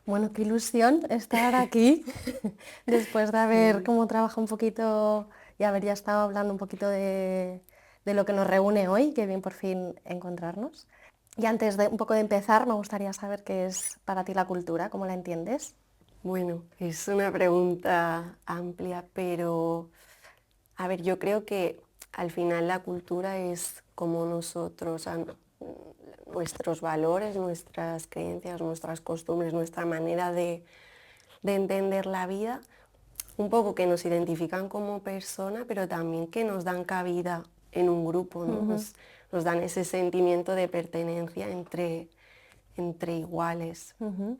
Bueno, qué ilusión estar aquí después de haber Sí. como trabajado un poquito y haber ya estado hablando un poquito de lo que nos reúne hoy, qué bien por fin encontrarnos. Y antes de un poco de empezar, me gustaría saber qué es para ti la cultura, cómo la entiendes. Bueno, es una pregunta amplia, pero a ver, yo creo que al final la cultura es como nosotros, nuestros valores, nuestras creencias, nuestras costumbres, nuestra manera de entender la vida, un poco que nos identifican como persona, pero también que nos dan cabida en un grupo, ¿no? Ujú. Nos dan ese sentimiento de pertenencia entre iguales. Ujú.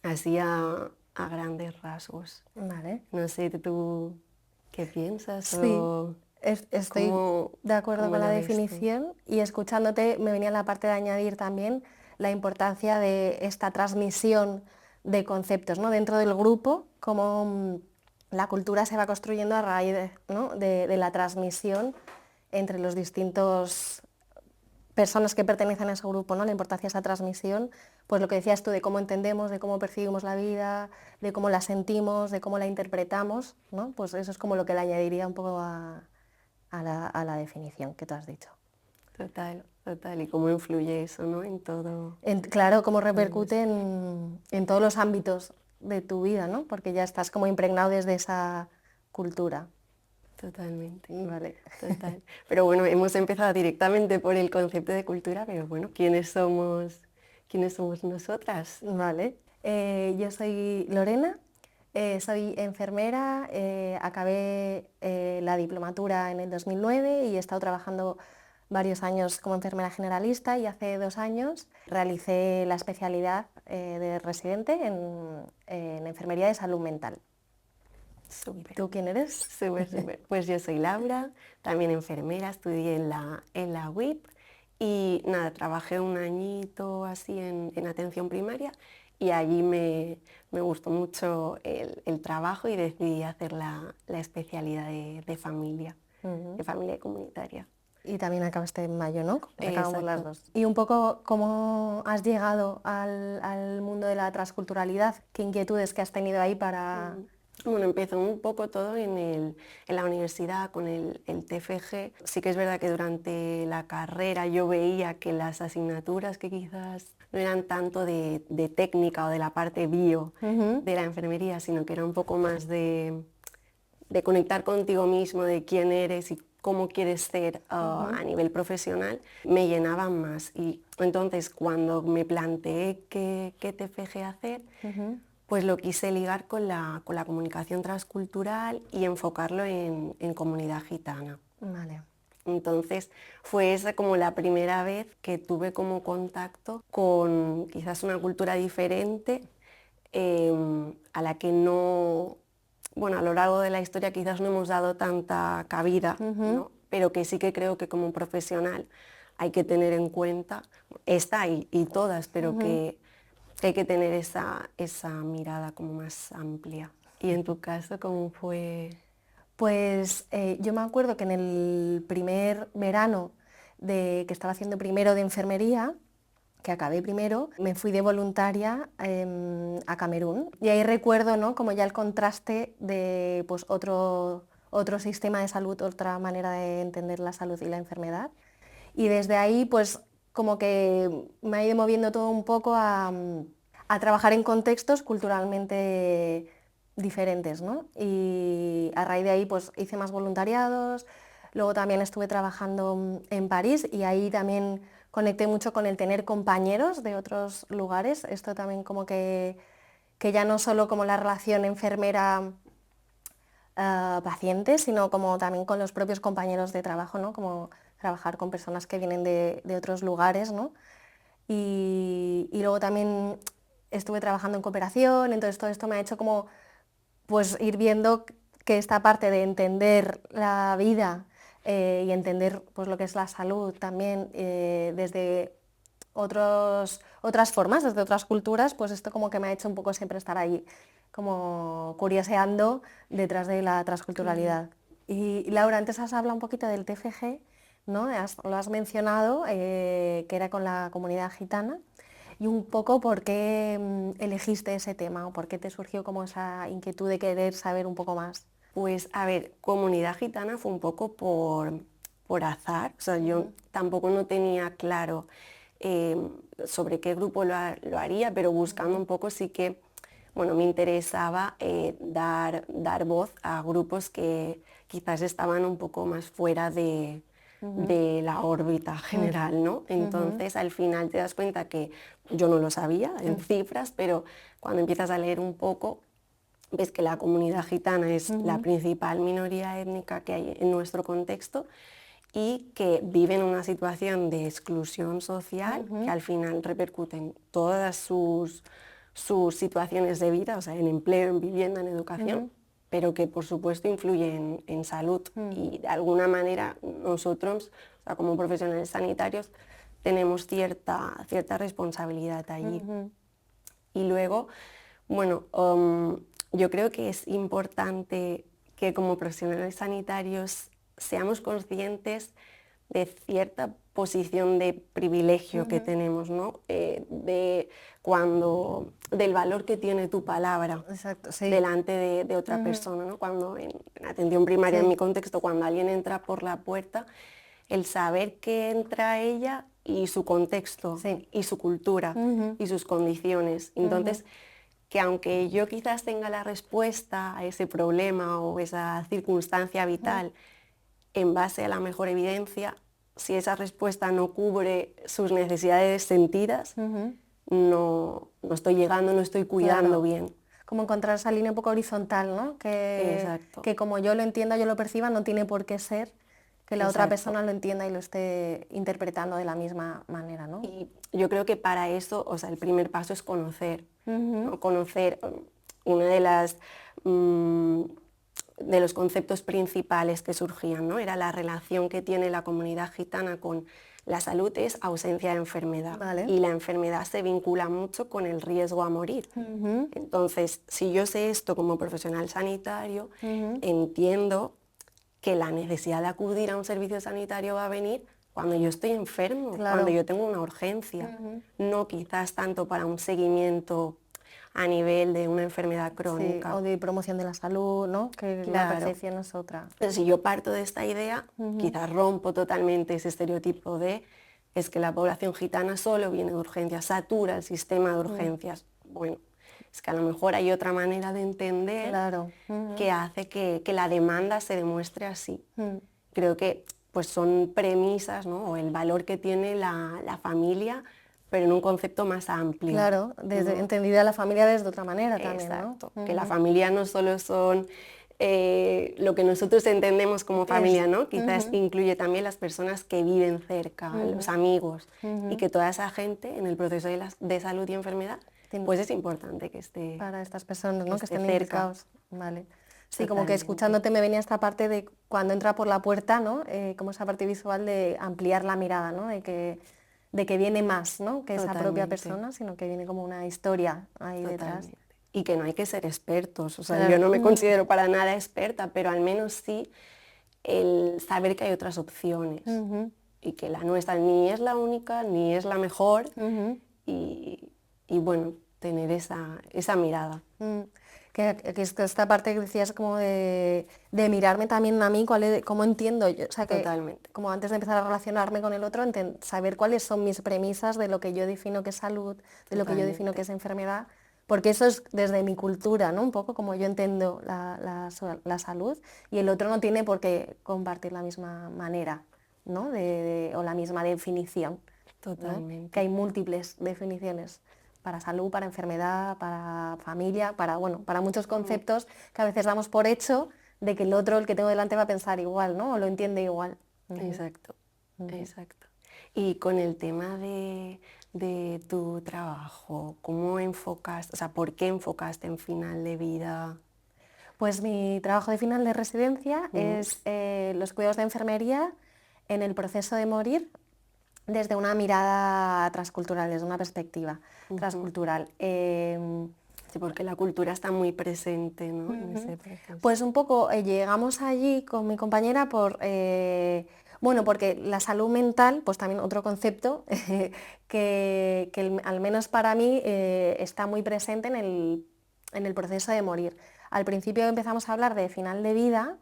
Así a grandes rasgos. Vale. No sé, tú qué piensas Sí, o estoy cómo, de acuerdo cómo con la lo ves tú. definición y escuchándote me venía la parte de añadir también la importancia de esta transmisión de conceptos, ¿no? Dentro del grupo, cómo la cultura se va construyendo a raíz ¿no? de la transmisión entre los distintos personas que pertenecen a ese grupo, ¿no? La importancia de esa transmisión, pues lo que decías tú, de cómo entendemos, de cómo percibimos la vida, de cómo la sentimos, de cómo la interpretamos, ¿no? Pues eso es como lo que le añadiría un poco a la definición que tú has dicho. Total, total. Y cómo influye eso, ¿no? En todo, Claro, cómo todo repercute esto. en todos los ámbitos de tu vida, ¿no? Porque ya estás como impregnado desde esa cultura. Totalmente, Vale. total. Pero bueno, hemos empezado directamente por el concepto de cultura, pero bueno, quiénes somos nosotras? Vale. Yo soy Lorena, soy enfermera, acabé la diplomatura en el 2009 y he estado trabajando varios años como enfermera generalista y hace 2 años realicé la especialidad de residente en enfermería de salud mental. ¿Y Súper, tú quién eres? súper, súper. Pues yo soy Laura, también enfermera, estudié en la UIP y nada, trabajé un añito así en atención primaria y allí me gustó mucho el trabajo y decidí hacer la especialidad Ujú. de familia comunitaria. Y también acabaste en mayo, ¿no? Acabamos las Exacto. dos. Y un poco cómo has llegado al mundo de la transculturalidad, qué inquietudes que has tenido ahí para... Mm. Bueno, empezó un poco todo en la universidad con el TFG. Sí que es verdad que durante la carrera yo veía que las asignaturas que quizás no eran tanto de técnica o de la parte bio Ujú. de la enfermería, sino que era un poco más de conectar contigo mismo, de quién eres y cómo quieres ser Ujú. a nivel profesional, me llenaban más. Y entonces cuando me planteé qué TFG hacer, Ujú. pues lo quise ligar con la comunicación transcultural y enfocarlo en comunidad gitana. Vale. Entonces fue esa como la primera vez que tuve como contacto con quizás una cultura diferente a la que no, bueno, a lo largo de la historia quizás no hemos dado tanta cabida, Ujú. ¿no? Pero que sí que creo que como profesional hay que tener en cuenta, esta y todas, pero Ujú. que hay que tener esa mirada como más amplia. Y en tu caso, ¿cómo fue? Pues yo me acuerdo que en el primer verano que estaba haciendo primero de enfermería, que acabé primero, me fui de voluntaria a Camerún. Y ahí recuerdo, ¿no? Como ya el contraste de pues, otro sistema de salud, otra manera de entender la salud y la enfermedad. Y desde ahí, pues como que me ha ido moviendo todo un poco a trabajar en contextos culturalmente diferentes, ¿no? Y a raíz de ahí, pues hice más voluntariados, luego también estuve trabajando en París y ahí también conecté mucho con el tener compañeros de otros lugares, esto también como que ya no solo como la relación enfermera pacientes, sino como también con los propios compañeros de trabajo, ¿no? Como trabajar con personas que vienen de otros lugares, ¿no? Y luego también estuve trabajando en cooperación, entonces todo esto me ha hecho como pues ir viendo que esta parte de entender la vida y entender pues lo que es la salud también desde otras formas, desde otras culturas, pues esto como que me ha hecho un poco siempre estar ahí, como curioseando detrás de la Qué bien. transculturalidad. Y Laura, antes has hablado un poquito del TFG, ¿no? Lo has mencionado, que era con la comunidad gitana. y un poco por qué elegiste ese tema o por qué te surgió como esa inquietud de querer saber un poco más. Pues a ver, comunidad gitana fue un poco por azar, o sea, yo tampoco no tenía claro eh, sobre qué grupo lo haría, pero buscando un poco sí que, bueno, me interesaba dar voz a grupos que quizás estaban un poco más fuera de la órbita general, ¿no? Entonces al final te das cuenta que yo no lo sabía en cifras, pero cuando empiezas a leer un poco, ves que la comunidad gitana es la principal minoría étnica que hay en nuestro contexto y que vive en una situación de exclusión social que al final repercute en todas sus situaciones de vida, o sea, en empleo, en vivienda, en educación, pero que por supuesto influye en salud. Y de alguna manera nosotros, o sea, como profesionales sanitarios, tenemos cierta responsabilidad allí. Y luego, bueno, yo creo que es importante que como profesionales sanitarios seamos conscientes de cierta posición de privilegio que tenemos, ¿no? Del valor que tiene tu palabra Exacto, sí. delante de otra persona, ¿no? Cuando en atención primaria, en mi contexto, cuando alguien entra por la puerta, el saber que entra ella y su contexto, Sí. y su cultura, y sus condiciones. Entonces, que aunque yo quizás tenga la respuesta a ese problema o esa circunstancia vital en base a la mejor evidencia, si esa respuesta no cubre sus necesidades sentidas, no estoy llegando, no estoy cuidando Claro. bien. Como encontrar esa línea un poco horizontal, ¿no? Exacto. Que como yo lo entienda, yo lo perciba, no tiene por qué ser que la otra Exacto. persona lo entienda y lo esté interpretando de la misma manera, ¿no? Y yo creo que para eso, o sea, el primer paso es conocer, ¿no? Conocer una de los conceptos principales que surgían, ¿no? Era la relación que tiene la comunidad gitana con la salud, es ausencia de enfermedad. Vale. Y la enfermedad se vincula mucho con el riesgo a morir. Entonces, si yo sé esto como profesional sanitario, entiendo que la necesidad de acudir a un servicio sanitario va a venir cuando yo estoy enfermo, Claro. cuando yo tengo una urgencia, no quizás tanto para un seguimiento a nivel de una enfermedad Sí, crónica. o de promoción de la salud, ¿no? Que una Claro. percepción es otra. Pero si yo parto de esta idea, quizás rompo totalmente ese estereotipo de es que la población gitana solo viene de urgencias, satura el sistema de urgencias. Bueno, es que a lo mejor hay otra manera de entender Claro. que hace que la demanda se demuestre así. Creo que pues son premisas, ¿no? O el valor que tiene la familia, pero en un concepto más amplio. Claro, entendida la familia desde otra manera también, ¿no? Exacto, que la familia no solo son lo que nosotros entendemos como familia, ¿no? Quizás incluye también las personas que viven cerca, los amigos, y que toda esa gente en el proceso de salud y enfermedad, pues es importante que esté para estas personas, ¿no? Que esté estén cerca. implicados. Vale. Sí, como que Totalmente. escuchándote me venía esta parte de cuando entra por la puerta, ¿no? Como esa parte visual de ampliar la mirada, ¿no? De que viene más, ¿no? Que esa propia Totalmente. persona, sino que viene como una historia ahí detrás. Totalmente. Y que no hay que ser expertos, o sea, Claro. yo no me considero para nada experta, pero al menos sí el saber que hay otras opciones y que la nuestra ni es la única, ni es la mejor, y bueno, tener esa mirada. Que esta parte que decías como de mirarme también a mí, cómo entiendo yo, o sea, que Totalmente. como antes de empezar a relacionarme con el otro, saber cuáles son mis premisas de lo que yo defino que es salud, de lo que yo defino que es enfermedad, porque eso es desde mi cultura, ¿no? Un poco como yo entiendo la salud, y el otro no tiene por qué compartir la misma manera, ¿no? O la misma definición, ¿no? Totalmente. Que hay múltiples definiciones para salud, para enfermedad, para familia, para muchos conceptos que a veces damos por hecho de que el otro, el que tengo delante, va a pensar igual, ¿no? O lo entiende igual. Exacto, exacto. Y con el tema de tu trabajo, ¿cómo enfocaste, o sea, por qué enfocaste en final de vida? Pues mi trabajo de final de residencia es los cuidados de enfermería en el proceso de morir desde una mirada transcultural, desde una perspectiva transcultural. Sí, porque la cultura está muy presente, ¿no? En ese proceso. Pues un poco llegamos allí con mi compañera Bueno, porque la salud mental, pues también otro concepto que al menos para mí está muy presente en el proceso de morir. Al principio empezamos a hablar de final de vida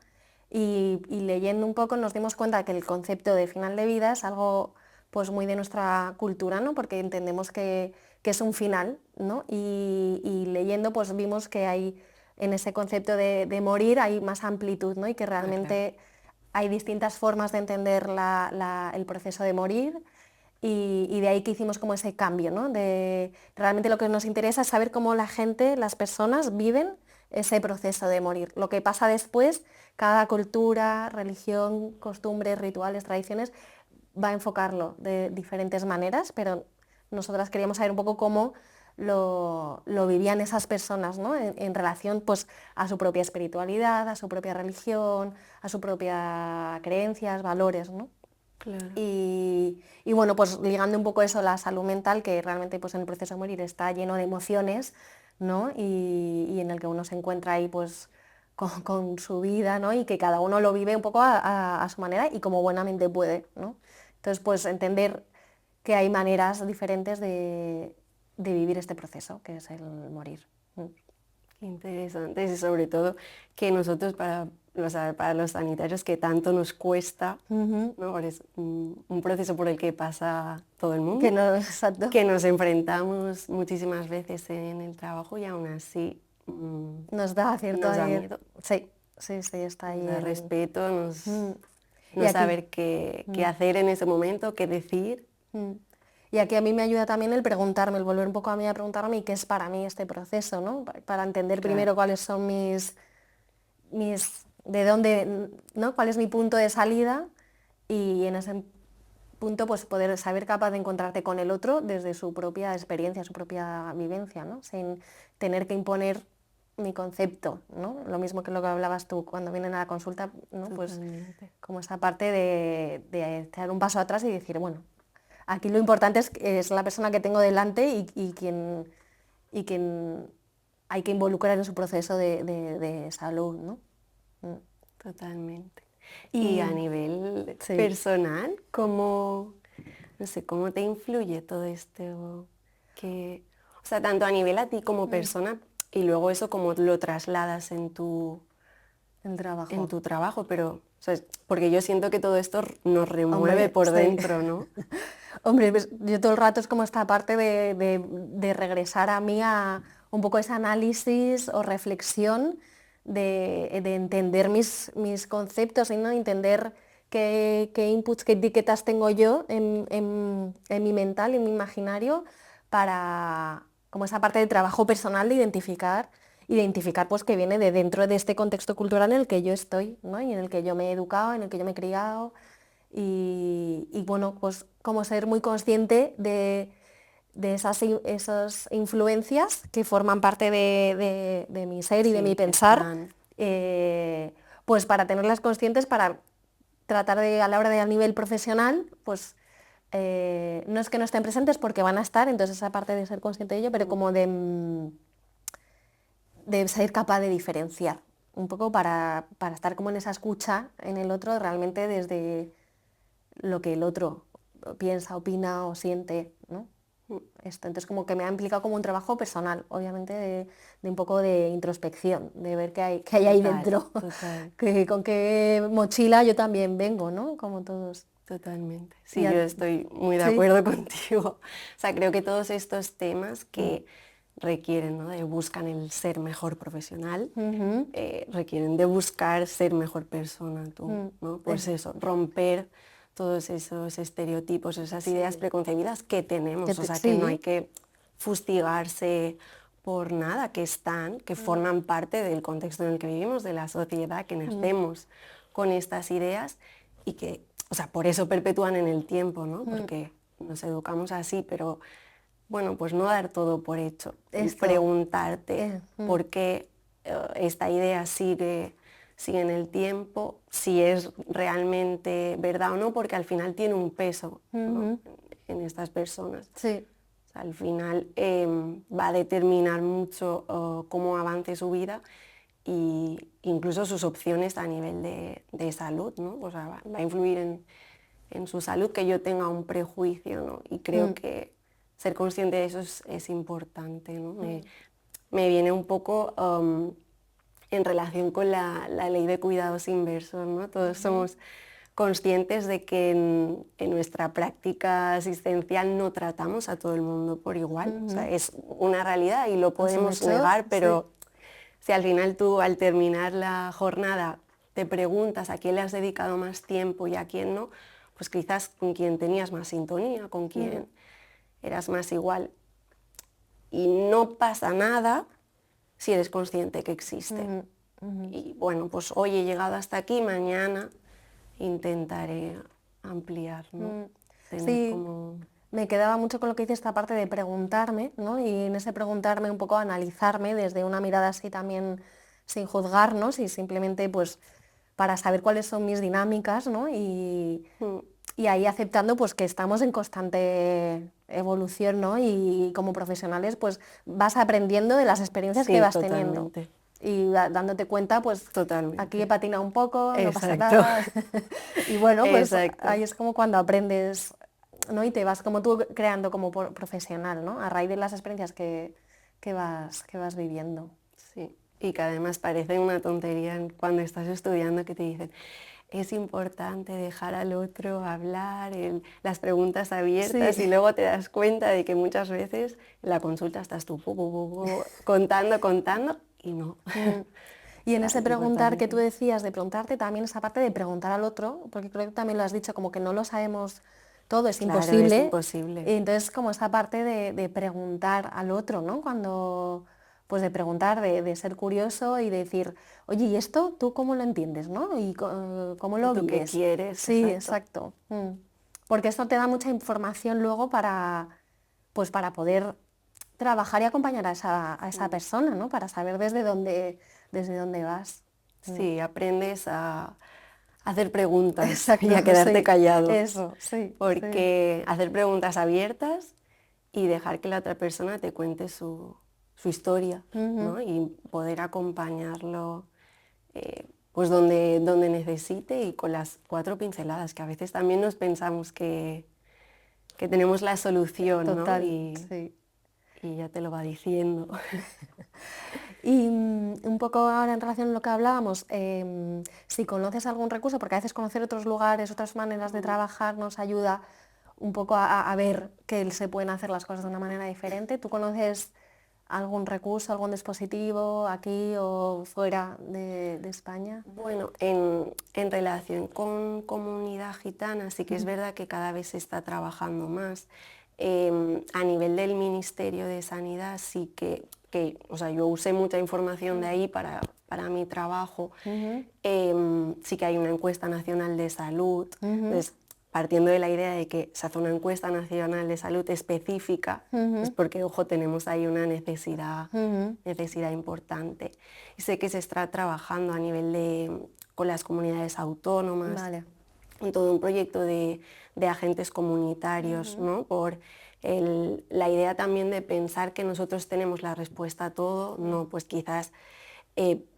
y leyendo un poco nos dimos cuenta que el concepto de final de vida es algo pues muy de nuestra cultura, ¿no? Porque entendemos que es un final, ¿no? Y leyendo pues vimos que hay en ese concepto de morir hay más amplitud, ¿no? Y que Ah, claro. realmente hay distintas formas de entender el proceso de morir y de ahí que hicimos como ese cambio, ¿no? Realmente lo que nos interesa es saber cómo la gente, las personas viven ese proceso de morir. Lo que pasa después, cada cultura, religión, costumbres, rituales, tradiciones, va a enfocarlo de diferentes maneras, pero nosotras queríamos saber un poco cómo lo vivían esas personas, ¿no? En relación pues, a su propia espiritualidad, a su propia religión, a su propia creencias, valores, ¿no? Claro. Y bueno, pues ligando un poco eso a la salud mental, que realmente pues, en el proceso de morir está lleno de emociones, ¿no? Y en el que uno se encuentra ahí pues con su vida, ¿no? Y que cada uno lo vive un poco a su manera y como buenamente puede, ¿no? Entonces, pues entender que hay maneras diferentes de vivir este proceso, que es el morir. Mm. Qué interesante y sobre todo que nosotros para los sanitarios que tanto nos cuesta, Ujú. ¿no? Porque es un proceso por el que pasa todo el Que mundo, no, exacto. que nos enfrentamos muchísimas veces en el trabajo y aún así Nos da cierto nos da miedo, sí, sí, sí, está nos ahí da el... respeto, Mm. Y no aquí. saber qué Mm. hacer en ese momento, qué decir. Mm. Y aquí a mí me ayuda también el preguntarme, el volver un poco a mí a preguntarme ¿y qué es para mí este proceso, ¿no? Para entender Claro, primero cuáles son de dónde, ¿no? Cuál es mi punto de salida y en ese punto pues poder saber capaz de encontrarte con el otro desde su propia experiencia, su propia vivencia, ¿no? Sin tener que imponer mi concepto, ¿no? Lo mismo que lo que hablabas tú cuando vienen a la consulta, ¿no? Pues totalmente. como esa parte de dar un paso atrás y decir, bueno, aquí lo importante es la persona que tengo delante y quien hay que involucrar en su proceso de salud, ¿no? Mm. Totalmente. Y a Y nivel sí. personal, ¿cómo, no sé, cómo te influye todo esto? Que, o sea, tanto a nivel a ti como Mm. persona y luego eso cómo lo trasladas El en trabajo. tu trabajo, pero, o sea, porque yo siento que todo esto nos remueve Hombre, por sí. dentro, ¿no? Hombre, pues, yo todo el rato es como esta parte de regresar a mí a un poco ese análisis o reflexión de entender mis conceptos y ¿no? Entender qué inputs, qué etiquetas tengo yo en mi mental, en mi imaginario, para como esa parte de trabajo personal de identificar pues que viene de dentro de este contexto cultural en el que yo estoy, ¿no? Y en el que yo me he educado, en el que yo me he criado y bueno, pues como ser muy consciente de esas influencias que forman parte de mi ser y de mi Sí, que pensar, están, eh, pues para tenerlas conscientes, para tratar de a la hora de a nivel profesional, pues no es que no estén presentes porque van a estar, entonces esa parte de ser consciente de ello, pero como de ser capaz de diferenciar, un poco para estar como en esa escucha en el otro realmente desde lo que el otro piensa, opina o siente, ¿no? Esto, entonces como que me ha implicado como un trabajo personal, obviamente de un poco de introspección, de ver qué hay ahí total, dentro, total. con qué mochila yo también vengo, ¿no? Como todos. Totalmente. Y Sí, yo estoy muy de sí. acuerdo contigo. O sea, creo que todos estos temas Mm. que requieren, ¿no? Buscan el ser mejor profesional, Ujú. requieren de buscar ser mejor persona tú, Mm. ¿no? Pues eso, romper todos esos estereotipos, esas ideas Sí. preconcebidas que tenemos. O sea, que no hay Sí. que fustigarse por nada, que están, que Mm. forman parte del contexto en el que vivimos, de la sociedad, que Mm. nacemos con estas ideas y que, o sea, por eso perpetúan en el tiempo, ¿no? Mm. Porque nos educamos así, pero bueno, pues no dar todo por hecho y Esto. preguntarte Mm. por qué esta idea sigue en el tiempo, si es realmente verdad o no, porque al final tiene un peso, ¿no? Ujú. En estas personas. Sí. O sea, al final va a determinar mucho cómo avance su vida y incluso sus opciones a nivel de salud, ¿no? O sea, va a influir en su salud que yo tenga un prejuicio, ¿no? Y creo que ser consciente de eso es importante, ¿no? Me viene un poco en relación con la ley de cuidados inversos, ¿no? Todos somos conscientes de que en nuestra práctica asistencial no tratamos a todo el mundo por igual. O sea, es una realidad y lo Es un podemos hecho, negar, sí. pero si al final tú al terminar la jornada te preguntas a quién le has dedicado más tiempo y a quién no, pues quizás con quien tenías más sintonía, con quien eras más igual. Y no pasa nada si eres consciente que existe. Y bueno, pues hoy he llegado hasta aquí, mañana intentaré ampliar, ¿no? Tener Sí, como... me quedaba mucho con lo que dice esta parte de preguntarme, ¿no? Y en ese preguntarme un poco analizarme desde una mirada así también sin juzgarnos y simplemente pues para saber cuáles son mis dinámicas, ¿no? Mm, Y ahí aceptando pues que estamos en constante evolución, ¿no? Y como profesionales pues vas aprendiendo de las experiencias que sí, vas teniendo totalmente, y dándote cuenta pues aquí he totalmente. patinado un poco, no pasa Exacto, nada. Y bueno, pues exacto. ahí es como cuando aprendes, ¿no? Y te vas como tú creando como profesional, ¿no? A raíz de las experiencias que vas viviendo. Sí, y que además parece una tontería cuando estás estudiando que te dicen, es importante dejar al otro hablar, las preguntas Sí. abiertas y luego te das cuenta de que muchas veces en la consulta estás tú contando y no. Mm. O Y en sea, ese es preguntar que tú importante. decías, de preguntarte también esa parte de preguntar al otro, porque creo que también lo has dicho, como que no lo sabemos todo, es Claro, es imposible. imposible. Y entonces como esa parte de preguntar al otro, ¿no? Cuando, pues de preguntar, de ser curioso y decir, oye, ¿y esto tú cómo lo entiendes, no? Y cómo ¿Y lo tú qué vives. quieres? Sí, Exacto. exacto. Porque esto te da mucha información luego pues para poder trabajar y acompañar a esa Mm. persona, ¿no? Para saber desde dónde vas. Sí, aprendes a hacer preguntas y Exacto, a quedarte sí, callado, eso, sí, sí. porque hacer preguntas abiertas y dejar que la otra persona te cuente su historia, Ujú. ¿no? Y poder acompañarlo pues donde necesite y con las 4 pinceladas, que a veces también nos pensamos que tenemos la solución, ¿no? Total, sí. Y ya te lo va diciendo. Y un poco ahora en relación a lo que hablábamos, si conoces algún recurso, porque a veces conocer otros lugares, otras maneras de trabajar nos ayuda un poco a ver que se pueden hacer las cosas de una manera diferente. ¿Tú conoces algún recurso, algún dispositivo aquí o fuera de España? Bueno, en relación con comunidad gitana, sí que es verdad que cada vez se está trabajando más. A nivel del Ministerio de Sanidad, sí o sea, yo usé mucha información de ahí para mi trabajo. Ujú, Sí que hay una encuesta nacional de salud. ujú, Entonces, partiendo de la idea de que se hace una encuesta nacional de salud específica, es ujú, porque, ojo, tenemos ahí una necesidad, ujú. necesidad importante. Y sé que se está trabajando a nivel con las comunidades autónomas, Vale. en todo un proyecto de agentes comunitarios, Ujú, ¿no? Por la idea también de pensar que nosotros tenemos la respuesta a todo, no, pues quizás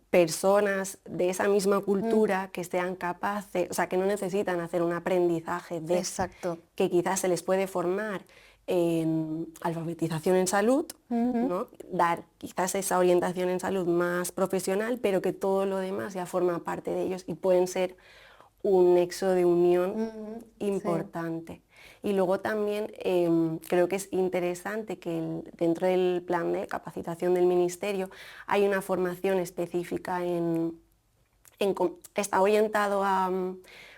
personas de esa misma mm, cultura que sean capaces, o sea, que no necesitan hacer un aprendizaje exacto. que quizás se les puede formar en alfabetización en salud, Ujú, ¿no? Dar quizás esa orientación en salud más profesional, pero que todo lo demás ya forma parte de ellos y pueden ser un nexo de unión ujú, sí. importante. Y luego también creo que es interesante que dentro del plan de capacitación del Ministerio hay una formación específica está orientado a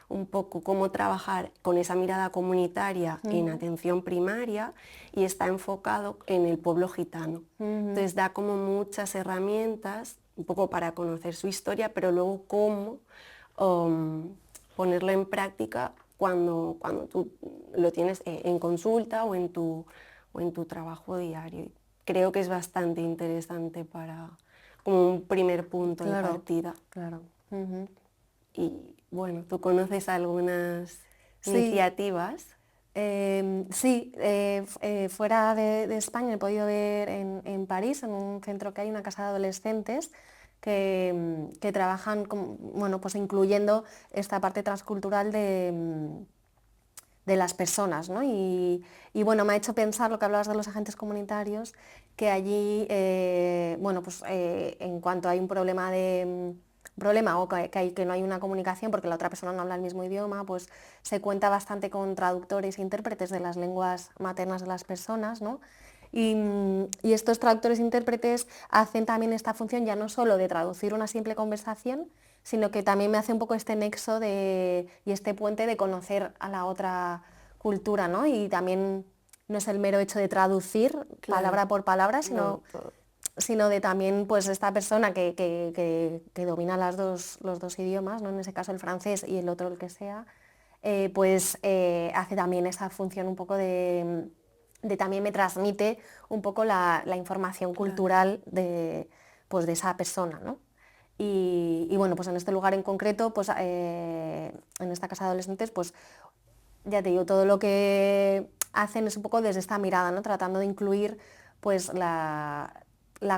un poco cómo trabajar con esa mirada comunitaria en Ujú, atención primaria y está enfocado en el pueblo gitano. ujú, Entonces da como muchas herramientas, un poco para conocer su historia, pero luego cómo um, ponerlo en práctica cuando tú lo tienes en consulta o en tu trabajo diario. Creo que es bastante interesante para como un primer punto de claro, partida. claro. Ujú. Y bueno, ¿tú conoces algunas Sí, iniciativas? sí, fuera de España he podido ver en París, en un centro que hay, una casa de adolescentes, que trabajan bueno, pues incluyendo esta parte transcultural de las personas, ¿no? Y bueno, me ha hecho pensar lo que hablabas de los agentes comunitarios, que allí, bueno, pues en cuanto hay un problema o que no hay una comunicación porque la otra persona no habla el mismo idioma, pues se cuenta bastante con traductores e intérpretes de las lenguas maternas de las personas, ¿no? Y estos traductores e intérpretes hacen también esta función ya no solo de traducir una simple conversación, sino que también me hace un poco este nexo y este puente de conocer a la otra cultura, ¿no? Y también no es el mero hecho de traducir palabra por palabra, sino de también pues esta persona que domina los dos idiomas, ¿no? En ese caso el francés y el otro el que sea, pues hace también esa función un poco de también me transmite un poco la información cultural pues de esa persona, ¿no? Y bueno, pues en este lugar en concreto, pues en esta casa de adolescentes, pues ya te digo, todo lo que hacen es un poco desde esta mirada, ¿no? Tratando de incluir pues la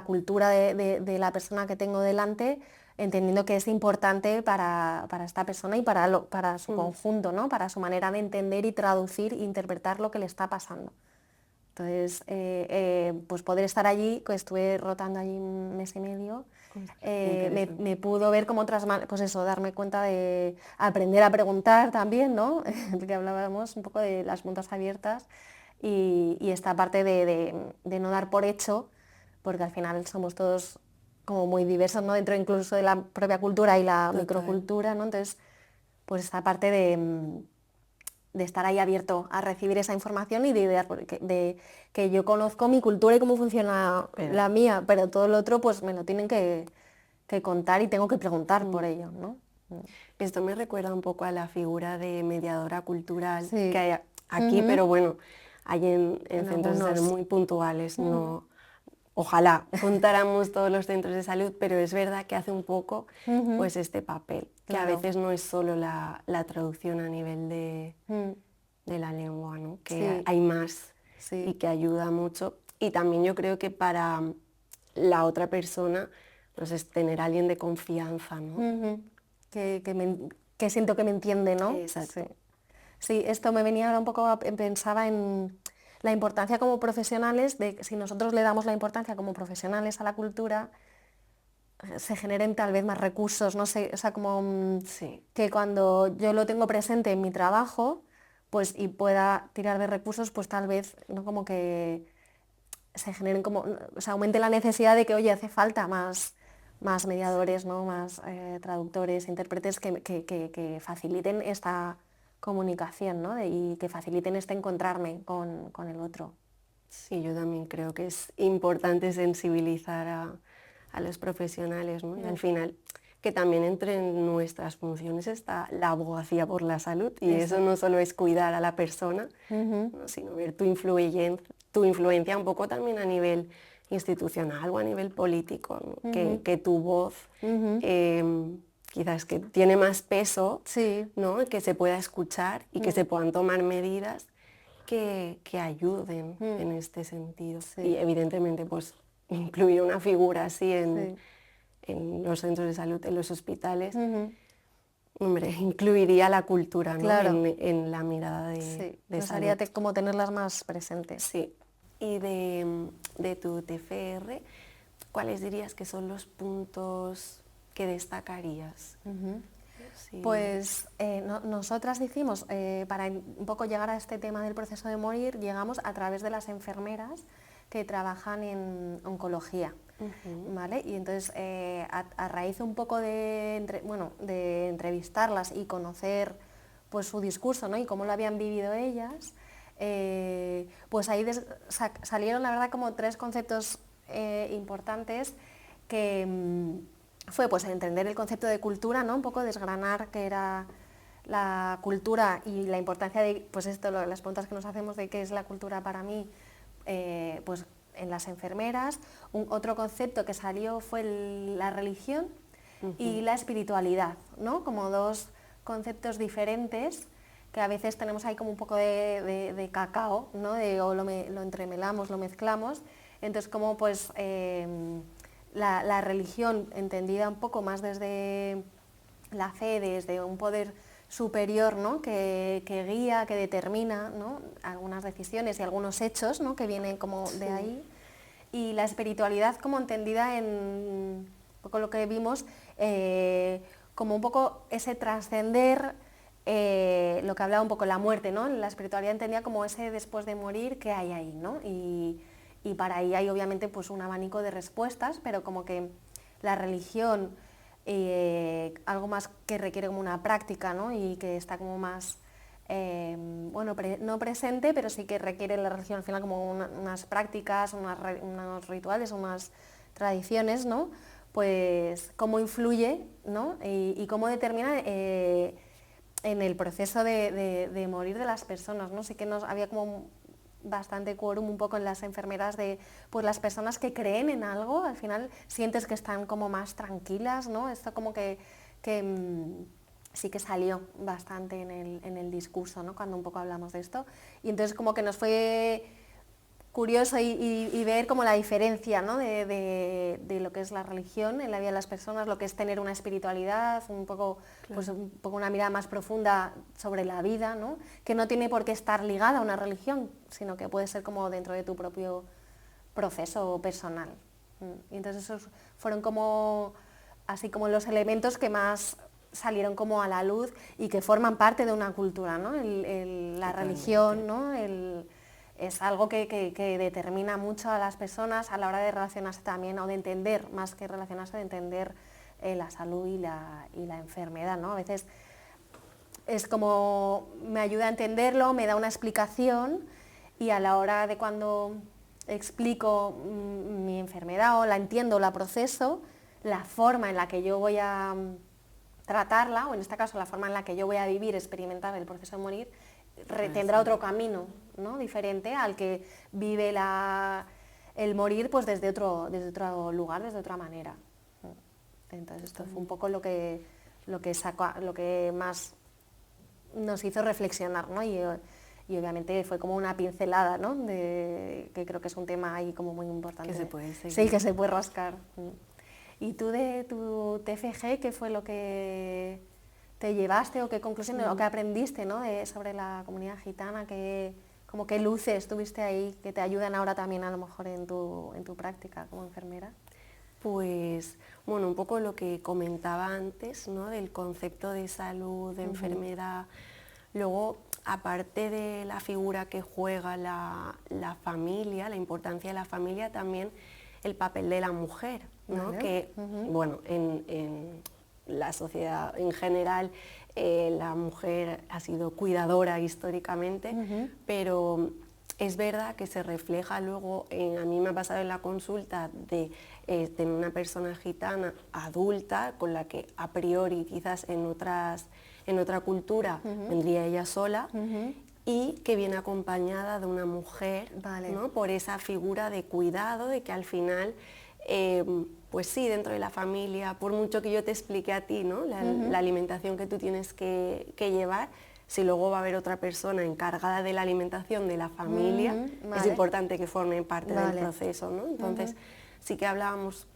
cultura de la persona que tengo delante, entendiendo que es importante para esta persona y para su conjunto, ¿no? Para su manera de entender y traducir e interpretar lo que le está pasando. Entonces, pues poder estar allí, que estuve rotando allí un mes y medio, me pudo ver como otras maneras, pues eso, darme cuenta de aprender a preguntar también, ¿no? Que hablábamos un poco de las preguntas abiertas y esta parte de no dar por hecho, porque al final somos todos como muy diversos, ¿no? Dentro incluso de la propia cultura y la microcultura, ¿no? Entonces, pues esta parte de estar ahí abierto a recibir esa información y de que yo conozco mi cultura y cómo funciona la mía, pero todo lo otro pues me lo tienen que contar y tengo que preguntar por ello, ¿no? Esto me recuerda un poco a la figura de mediadora cultural Sí. que hay aquí, pero bueno, hay en centros de salud algunos. muy puntuales, no. Ojalá juntáramos todos los centros de salud, pero es verdad que hace un poco pues este papel, que a Claro. veces no es solo la traducción a nivel de la lengua, ¿no? Que Sí. hay más Sí. y que ayuda mucho. Y también yo creo que para la otra persona pues es tener a alguien de confianza, ¿no? Que siento que me entiende, ¿no? Exacto. Sí. Sí, esto me venía ahora un poco, pensaba en la importancia como profesionales, de que si nosotros le damos la importancia como profesionales a la cultura, se generen tal vez más recursos, no sé, o sea, como Sí. que cuando yo lo tengo presente en mi trabajo, pues y pueda tirar de recursos, pues tal vez, ¿no? Como que se generen como, o sea, aumente la necesidad de que, oye, hace falta más mediadores, ¿no? Más traductores, intérpretes que faciliten esta comunicación, ¿no? Y que faciliten este encontrarme con el otro. Sí, yo también creo que es importante sensibilizar a los profesionales, ¿no? Y al final que también entre nuestras funciones está la abogacía por la salud y eso no solo es cuidar a la persona, ¿no? Sino ver tu influencia un poco también a nivel institucional o a nivel político, ¿no? Que tu voz quizás que tiene más peso, Sí. ¿no? Que se pueda escuchar y que se puedan tomar medidas que ayuden en este sentido. Sí. Y evidentemente pues incluir una figura así en los centros de salud, en los hospitales, hombre, incluiría la cultura, ¿no? Claro. En la mirada de Nos salud. haría como tenerlas más presentes. Sí. Y de tu TFR, ¿cuáles dirías que son los puntos que destacarías? Sí. Pues nosotras hicimos, para un poco llegar a este tema del proceso de morir, llegamos a través de las enfermeras que trabajan en oncología, ¿vale? Y entonces a raíz un poco de entrevistarlas y conocer pues su discurso, ¿no? Y cómo lo habían vivido ellas, pues ahí salieron la verdad como tres conceptos importantes que fue pues entender el concepto de cultura, ¿no? Un poco desgranar qué era la cultura y la importancia de, pues esto, las preguntas que nos hacemos de qué es la cultura para mí, pues en las enfermeras. Otro concepto que salió fue la religión y la espiritualidad, ¿no? Como dos conceptos diferentes que a veces tenemos ahí como un poco de cacao, ¿no? O lo entremelamos, lo mezclamos. Entonces como pues la religión entendida un poco más desde la fe, desde un poder superior, ¿no? que guía, que determina, ¿no? algunas decisiones y algunos hechos, ¿no? que vienen como de ahí, y la espiritualidad como entendida en un poco lo que vimos, como un poco ese trascender, lo que hablaba un poco la muerte, ¿no? La espiritualidad entendía como ese después de morir que hay ahí, ¿no? Y para ahí hay obviamente pues un abanico de respuestas, pero como que la religión, algo más que requiere como una práctica, ¿no? Y que está como más, bueno, no presente, pero sí que requiere la religión al final como unas prácticas, unos rituales, unas tradiciones, ¿no? Pues cómo influye, ¿no? Y cómo determina en el proceso de morir de las personas, ¿no? Sí que había como bastante quórum un poco en las enfermeras de pues las personas que creen en algo, al final sientes que están como más tranquilas, ¿no? Esto como que sí que salió bastante en el discurso, ¿no? Cuando un poco hablamos de esto. Y entonces como que nos fue curioso y ver como la diferencia, ¿no? de lo que es la religión en la vida de las personas, lo que es tener una espiritualidad, un poco, claro, pues un poco una mirada más profunda sobre la vida, ¿no? Que no tiene por qué estar ligada a una religión, sino que puede ser como dentro de tu propio proceso personal. Y entonces esos fueron como así como los elementos que más salieron como a la luz y que forman parte de una cultura, ¿no? La religión, ¿no? Es algo que determina mucho a las personas a la hora de relacionarse también, o de entender, más que relacionarse, de entender la salud y la enfermedad, ¿no? A veces es como me ayuda a entenderlo, me da una explicación, y a la hora de cuando explico mi enfermedad o la entiendo, la proceso, la forma en la que yo voy a tratarla, o en este caso la forma en la que yo voy a vivir, experimentar el proceso de morir, tendrá otro camino, ¿no? Diferente al que vive el morir pues desde otro lugar, desde otra manera. Entonces esto fue un poco lo que más nos hizo reflexionar, ¿no? Y obviamente fue como una pincelada, ¿no? Que creo que es un tema ahí como muy importante. Que se puede seguir. Sí, que se puede rascar. ¿Y tú de tu TFG qué fue lo que te llevaste o qué conclusiones o qué aprendiste, ¿no? sobre la comunidad gitana? ¿Qué luces tuviste ahí que te ayudan ahora también a lo mejor en tu práctica como enfermera? Pues, bueno, un poco lo que comentaba antes, ¿no? Del concepto de salud, de enfermedad. Luego, aparte de la figura que juega la familia, la importancia de la familia, también el papel de la mujer, ¿no? Vale. Que, bueno, en la sociedad en general, la mujer ha sido cuidadora históricamente, pero es verdad que se refleja luego, a mí me ha pasado en la consulta de tener una persona gitana adulta con la que a priori quizás en otra cultura vendría ella sola, y que viene acompañada de una mujer, vale, ¿no? Por esa figura de cuidado, de que al final, pues sí, dentro de la familia, por mucho que yo te explique a ti, ¿no? La alimentación que tú tienes que llevar, si luego va a haber otra persona encargada de la alimentación de la familia, vale, es importante que formen parte, vale, del proceso, ¿no? Entonces, sí que hablábamos,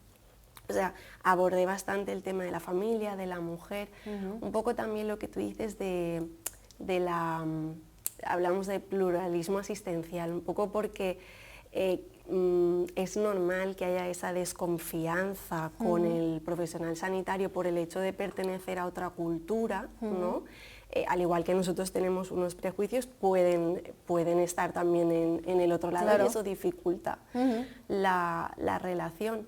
o sea, abordé bastante el tema de la familia, de la mujer, un poco también lo que tú dices hablamos de pluralismo asistencial, un poco porque es normal que haya esa desconfianza con el profesional sanitario por el hecho de pertenecer a otra cultura, ¿no? Al igual que nosotros tenemos unos prejuicios, pueden estar también en el otro lado, claro, y eso dificulta la relación.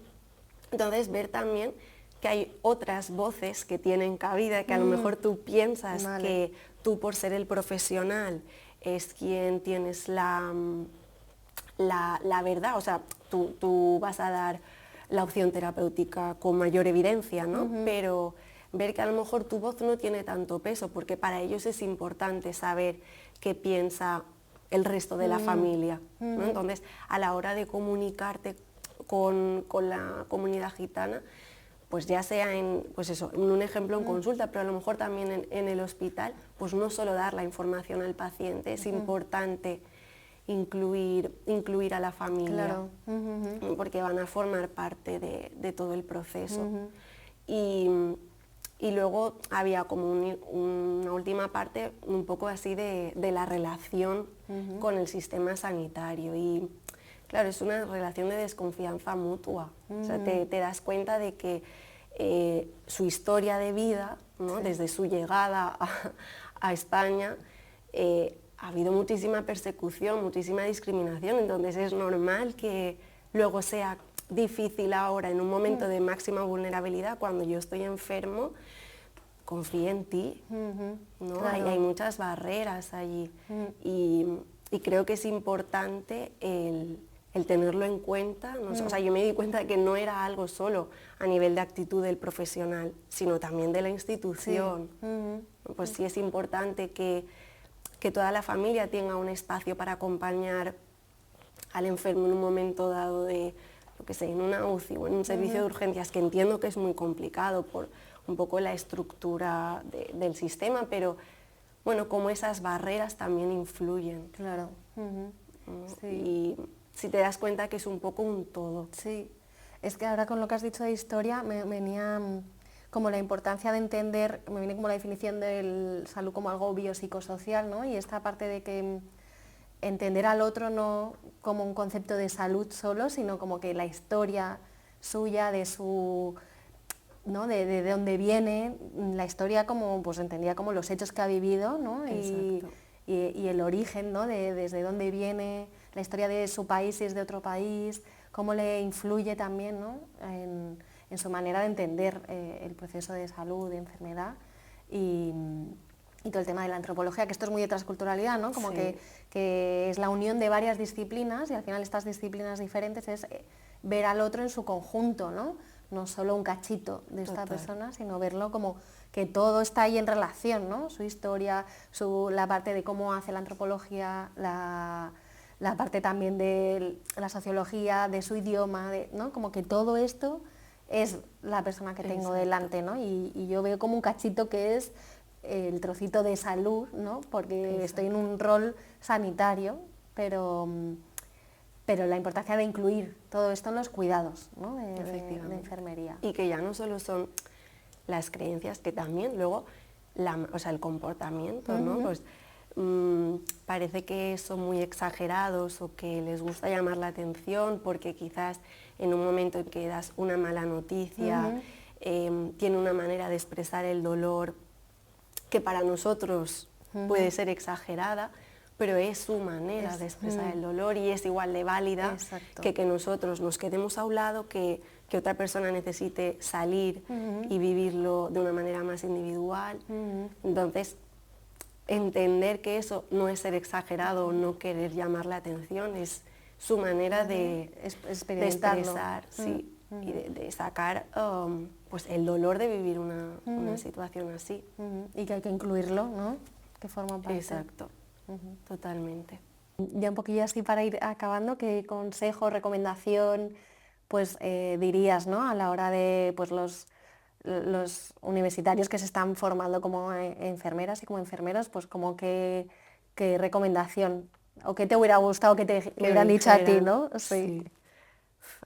Entonces, ver también que hay otras voces que tienen cabida, que a lo mejor tú piensas, vale, que tú, por ser el profesional, es quien tienes la verdad, o sea, tú vas a dar la opción terapéutica con mayor evidencia, ¿no? Pero ver que a lo mejor tu voz no tiene tanto peso, porque para ellos es importante saber qué piensa el resto de la familia, ¿no? Entonces, a la hora de comunicarte con la comunidad gitana, pues ya sea en un ejemplo en consulta, pero a lo mejor también en el hospital, pues no solo dar la información al paciente, es importante incluir a la familia, Claro. porque van a formar parte de todo el proceso. Y luego había como una última parte un poco así de la relación con el sistema sanitario. Y claro, es una relación de desconfianza mutua. O sea, te das cuenta de que su historia de vida, ¿no? Sí. Desde su llegada a España, ha habido muchísima persecución, muchísima discriminación, entonces es normal que luego sea difícil ahora, en un momento de máxima vulnerabilidad, cuando yo estoy enfermo, confíe en ti, ¿no? Claro. Hay muchas barreras allí y creo que es importante el tenerlo en cuenta, ¿no? O sea, yo me di cuenta de que no era algo solo a nivel de actitud del profesional, sino también de la institución. Sí. Pues sí es importante que toda la familia tenga un espacio para acompañar al enfermo en un momento dado de, lo que sé, en una UCI o en un servicio de urgencias, que entiendo que es muy complicado por un poco la estructura del sistema, pero bueno, como esas barreras también influyen. Claro. Sí. Y si te das cuenta que es un poco un todo. Sí, es que ahora con lo que has dicho de historia me venía como la importancia de entender, me viene como la definición del salud como algo biopsicosocial, ¿no? Y esta parte de que entender al otro no como un concepto de salud solo, sino como que la historia suya, de su, ¿no? de dónde viene, la historia como, pues entendía como los hechos que ha vivido, ¿no? Y el origen, ¿no? Desde dónde viene, la historia de su país si es de otro país, cómo le influye también, ¿no? en su manera de entender el proceso de salud, de enfermedad y todo el tema de la antropología, que esto es muy de transculturalidad, ¿no? Como Sí. que es la unión de varias disciplinas y al final estas disciplinas diferentes es ver al otro en su conjunto, ¿no? No solo un cachito de esta Total. persona, sino verlo como que todo está ahí en relación, ¿no? Su historia, la parte de cómo hace la antropología, la parte también de la sociología, de su idioma, ¿no? Como que todo esto es la persona que tengo Exacto. delante, ¿no? Y yo veo como un cachito que es el trocito de salud, ¿no? Porque Exacto. estoy en un rol sanitario, pero la importancia de incluir todo esto en los cuidados, ¿no? de enfermería. Y que ya no solo son las creencias, que también luego, o sea, el comportamiento, ¿no? Pues parece que son muy exagerados o que les gusta llamar la atención porque quizás en un momento en que das una mala noticia, tiene una manera de expresar el dolor que para nosotros puede ser exagerada, pero es su manera de expresar el dolor y es igual de válida. Exacto. que nosotros nos quedemos a un lado, que otra persona necesite salir y vivirlo de una manera más individual. Entonces, entender que eso no es ser exagerado o no querer llamar la atención, es su manera de expresar, sí, y de sacar pues el dolor de vivir una situación así. Y que hay que incluirlo, ¿no? Que forma parte. Exacto, totalmente. Ya un poquillo así para ir acabando, ¿qué consejo, recomendación pues dirías, ¿no? A la hora de pues los universitarios que se están formando como enfermeras y como enfermeros, pues como qué recomendación o qué te hubiera gustado que te hubieran dicho a ti, ¿no? Sí.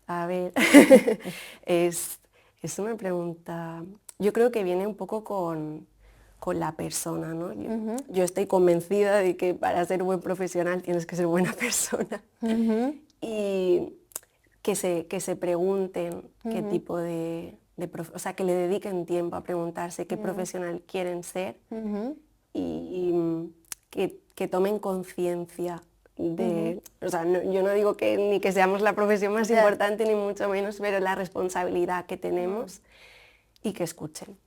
A ver, es una pregunta, yo creo que viene un poco con la persona, ¿no? Yo estoy convencida de que para ser buen profesional tienes que ser buena persona. Y que se pregunten qué tipo o sea, que le dediquen tiempo a preguntarse qué profesional quieren ser y que tomen conciencia de, o sea, yo no digo que ni que seamos la profesión más importante ni mucho menos, pero la responsabilidad que tenemos y que escuchen.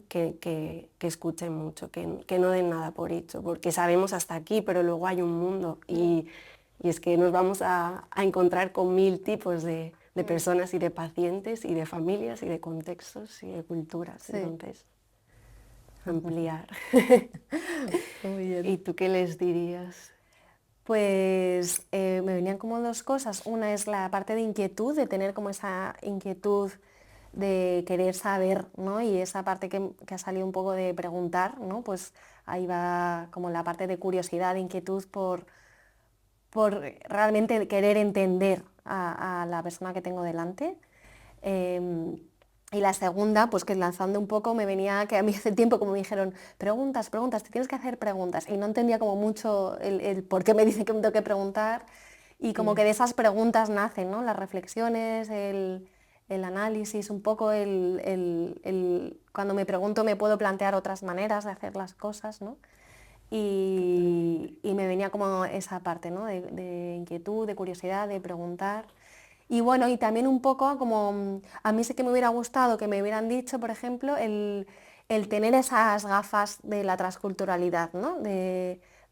Que escuchen mucho, que no den nada por hecho, porque sabemos hasta aquí, pero luego hay un mundo y es que nos vamos a encontrar con 1000 tipos de personas y de pacientes y de familias y de contextos y de culturas, Sí. entonces ampliar. Muy bien. ¿Y tú qué les dirías? Pues me venían como dos cosas. Una es la parte de inquietud, de tener como esa inquietud de querer saber, ¿no? Y esa parte que ha salido un poco de preguntar, ¿no? Pues ahí va como la parte de curiosidad, de inquietud por por realmente querer entender a la persona que tengo delante. Y la segunda, pues que lanzando un poco me venía, que a mí hace tiempo como me dijeron, preguntas, te tienes que hacer preguntas. Y no entendía como mucho el por qué me dicen que me tengo que preguntar. Y como que de esas preguntas nacen, ¿no? Las reflexiones, el análisis, un poco cuando me pregunto me puedo plantear otras maneras de hacer las cosas, ¿no? Y me venía como esa parte, ¿no? de inquietud, de curiosidad, de preguntar. Y bueno, y también un poco como, a mí sí que me hubiera gustado que me hubieran dicho, por ejemplo, el tener esas gafas de la transculturalidad, ¿no?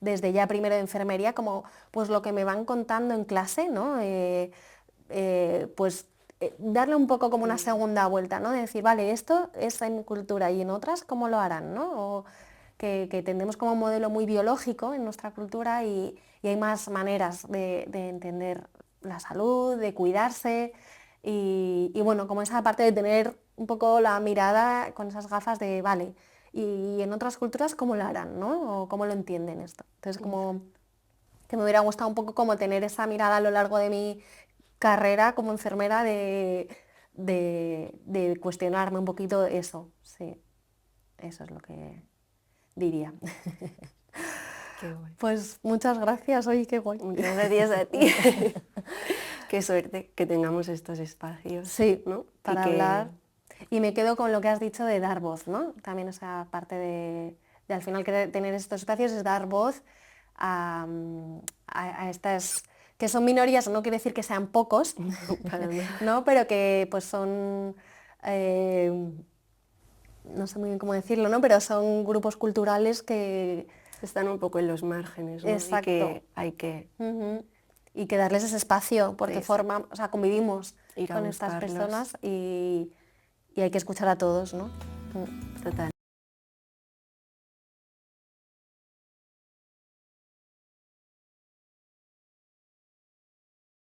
Desde ya primero de enfermería, como pues lo que me van contando en clase, ¿no? Pues darle un poco como una segunda vuelta, ¿no? De decir, vale, esto es en mi cultura y en otras, ¿cómo lo harán, ¿no? O que tendemos como un modelo muy biológico en nuestra cultura y hay más maneras de entender la salud, de cuidarse y bueno, como esa parte de tener un poco la mirada con esas gafas de, vale, y en otras culturas cómo lo harán, ¿no? O cómo lo entienden esto. Entonces como que me hubiera gustado un poco como tener esa mirada a lo largo de mi carrera como enfermera de cuestionarme un poquito eso, sí, eso es lo que diría. Qué guay. Pues muchas gracias, oye, qué guay. Muchas gracias a ti. Qué suerte que tengamos estos espacios, Sí, ¿no? para hablar. Y me quedo con lo que has dicho de dar voz, ¿no? También esa parte de al final querer tener estos espacios es dar voz a estas que son minorías, no quiere decir que sean pocos, Para nada. ¿no? Pero que pues son, no sé muy bien cómo decirlo, ¿no? Pero son grupos culturales que... Están un poco en los márgenes, ¿no? Exacto. Y que hay que y que darles ese espacio, porque Exacto. o sea, convivimos Ir a con estas buscarlos. personas y hay que escuchar a todos, ¿no? Total.